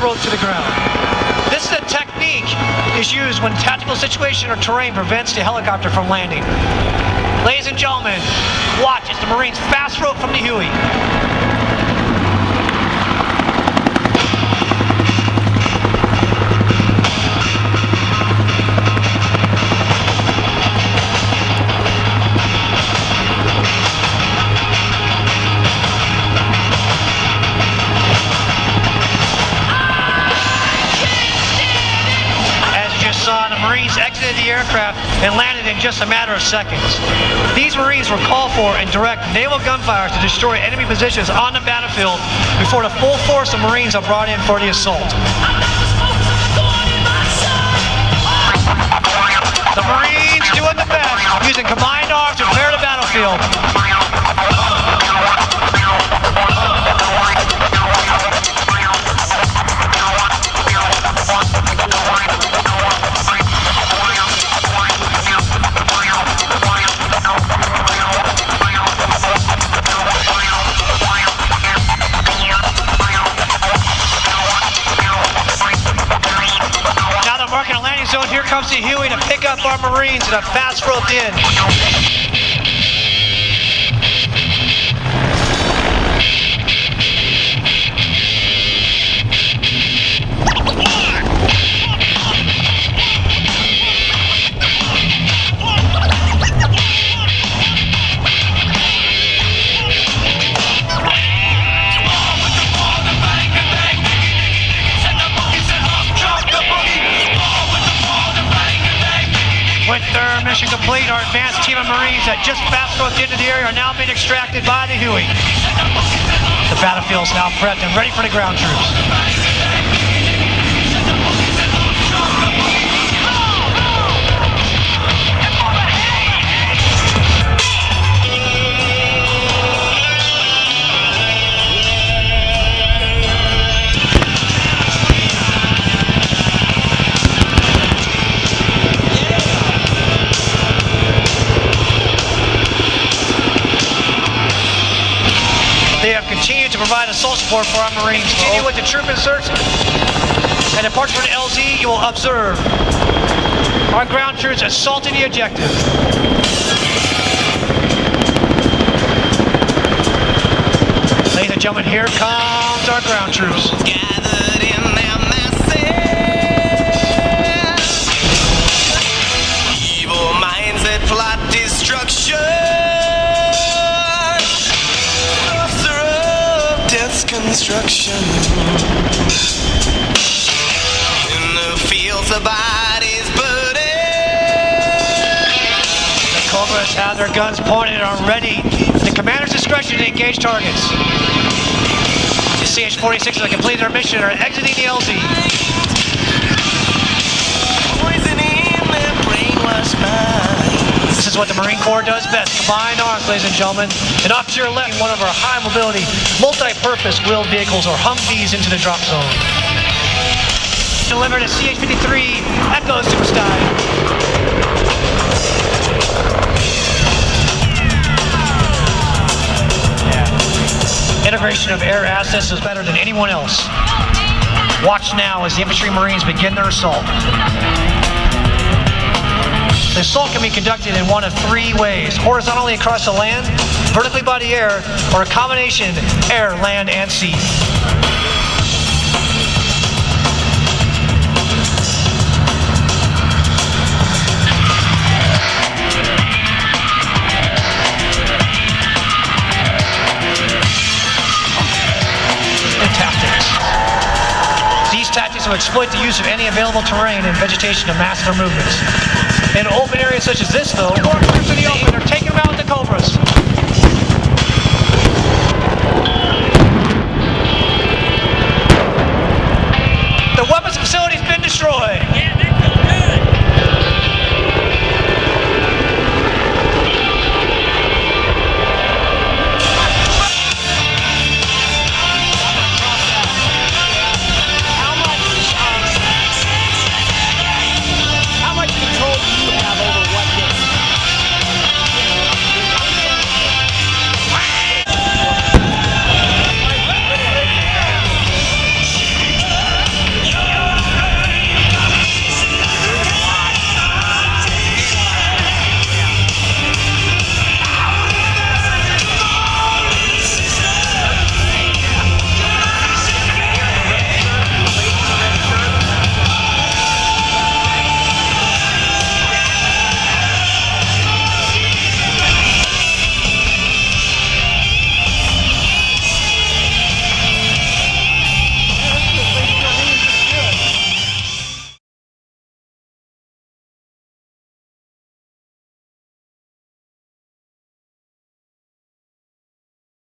rope to the ground. This is a technique is used when tactical situation or terrain prevents the helicopter from landing. Ladies and gentlemen, watch as the Marines fast rope from the Huey. The Marines exited the aircraft and landed in just a matter of seconds. These Marines were called for and direct naval gunfire to destroy enemy positions on the battlefield before the full force of Marines are brought in for the assault. The Marines doing the best, using combined arms to prepare the battlefield. So here comes the Huey to pick up our Marines that have fast roped in. With their mission complete, our advanced team of Marines that just fast roped into the area are now being extracted by the Huey. The battlefield is now prepped and ready for the ground troops. They have continued to provide assault support for our Marines. Continue with the troop inserts and departure from the LZ, you will observe our ground troops assaulting the objective. Ladies and gentlemen, here comes our ground troops. Gathered in their masses, evil minds that plot destruction. Construction in the fields, the bodies burning. The Cobras have their guns pointed and are ready at the commander's discretion to engage targets. The CH-46s have completed their mission and are exiting the LZ. Poisoning their brainwashed minds. This is what the Marine Corps does best. Combined arms, ladies and gentlemen. And off to your left, one of our high mobility, multi-purpose wheeled vehicles or Humvees into the drop zone. Delivered a CH-53 Echo Superstyle. Yeah. Integration of air assets is better than anyone else. Watch now as the infantry Marines begin their assault. The assault can be conducted in one of three ways: horizontally across the land, vertically by the air, or a combination air, land, and sea. And tactics. These tactics will exploit the use of any available terrain and vegetation to mask their movements. In open areas such as this, though, more troops in the open are taking them out with the Cobras. The weapons facility's been destroyed.